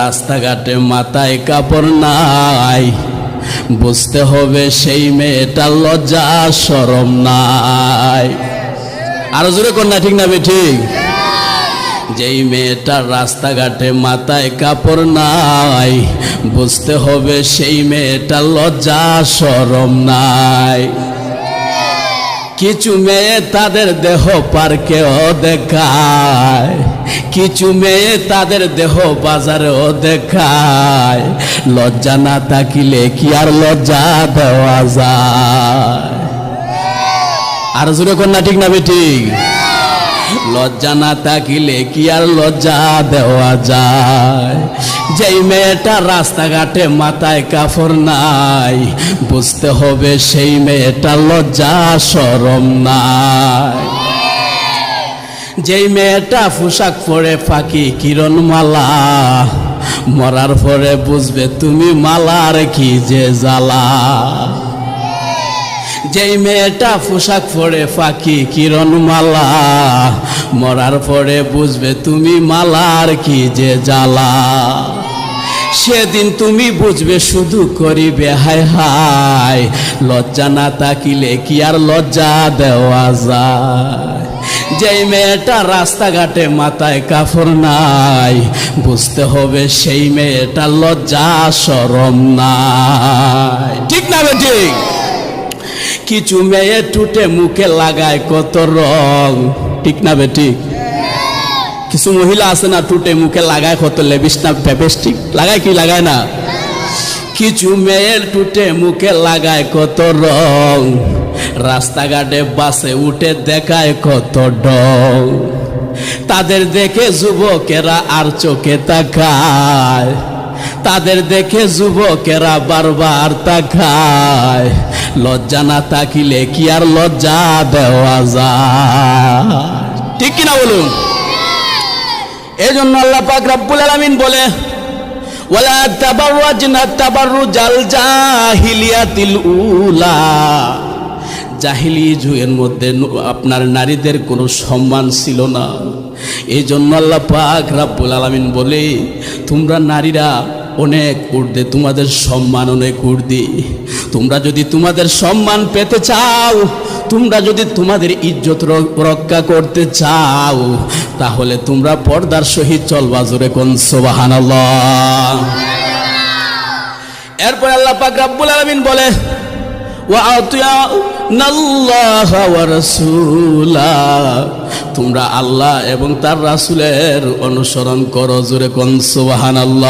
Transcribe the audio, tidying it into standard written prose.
রাস্তাঘাটে মাথায় কাপড় নাই, বুঝতে হবে সেই মেয়েটার লজ্জা শরম নাই। আরো জোরে কর না, ঠিক না ঠিক? যেই মেয়েটার রাস্তাঘাটে মাথায় কাপড় নাই, বুঝতে হবে সেই মেয়েটার লজ্জা শরম নাই। কিছু মেয়ে তাদের দেহ পার্কেও দেখায়, কিছু মেয়ে তাদের দেহ বাজারেও দেখায়। লজ্জা না থাকিলে কি আর লজ্জা দেওয়া যায়? আর জোরে কর না, ঠিক না ঠিক? লজ্জা না থাকিলে কি আর লজ্জা দেওয়া যায়? যেই মেয়েটা রাস্তাঘাটে মাথায় কাপড় নাই, বুঝতে হবে সেই মেয়েটা লজ্জা শরম নাই। যেই মেয়েটা পোশাক পরে ফাঁকি কিরণ মালা, মরার পরে বুঝবে তুমি মালার কি যে জ্বালা। যেই মেয়েটা পোশাক পরে ফাঁকি কিরণ মালা, মরার পরে বুঝবে তুমি মালার কি যে জ্বালা। সেদিন তুমি বুঝবে শুধু করিবে হায় হায়, লজ্জা না থাকিলে কি আর লজ্জা দেওয়া যায়? যেই মেয়েটা রাস্তাঘাটে মাথায় কাপড় নাই, বুঝতে হবে সেই মেয়েটা লজ্জা শরম নাই। ঠিক না ঠিক? কিছু মেয়ে টুটে মুখে লাগায় কত রং, ঠিক না বেঠিক? কিছু মহিলা আছে না, টুটে মুখে লাগায় কত লিপস্টিক লিপস্টিক লাগায়, কি লাগায় না? কিছু মেয়ের টুটে মুখে লাগায় কত রং, রাস্তাঘাটে বাসে উঠে দেখায় কত ডং। তাদের দেখে যুবকেরা আর চোখে তাকায়, তাদের দেখে যুবকেরা বারবার তাকায়। লজ্জা না থাকিলে কি আর লজ্জা দেওয়া যায়? ঠিক কিনা বলুন? এই জন্য আল্লাহ পাক রব্বুল আলামিন বলে, ওয়ালা তাবাররাজনা তাবাররুজাল জাহিলিয়াতিল উলা। জাহিলি যুগের মধ্যে আপনার নারীদের কোনো সম্মান ছিল না। এই জন্য আল্লাহ পাক রব্বুল আলামিন বলে, তোমরা নারীরা অনেক ঊর্ধ্বে, তোমাদের সম্মান অনেক ঊর্ধ্বে। তোমরা যদি তোমাদের সম্মান পেতে চাও, তোমরা যদি তোমাদের ইজ্জত রক্ষা করতে চাও, তাহলে তোমরা পর্দার সহিত চলবা। জোরে কোন সুবহানাল্লাহ। এরপর আল্লাহ পাক রব্বুল আলামিন বলে, ওয়া আতিউনাল্লাহা ওয়া রাসূলা। তোমরা আল্লাহ এবং তার রাসূলের অনুসরণ করো। জোরে কোন সুবহানাল্লাহ।